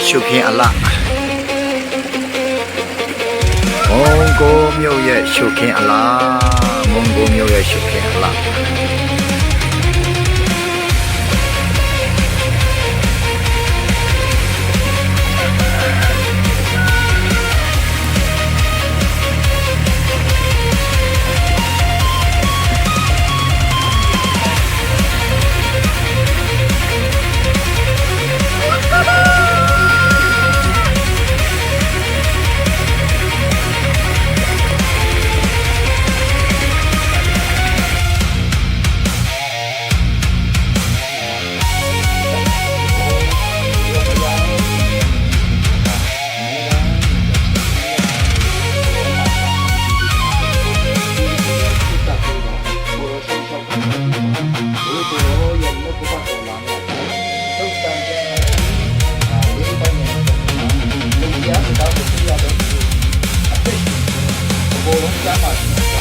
ရှုခင်အလားမုံကိုမြို့ရဲ့ရှုခင်အလားမုံကိုမြို့ရဲ့ရှုခင်အလားHãy subscribe cho kênh Ghiền Mì Gõ để không bỏ lỡ những video hấp dẫn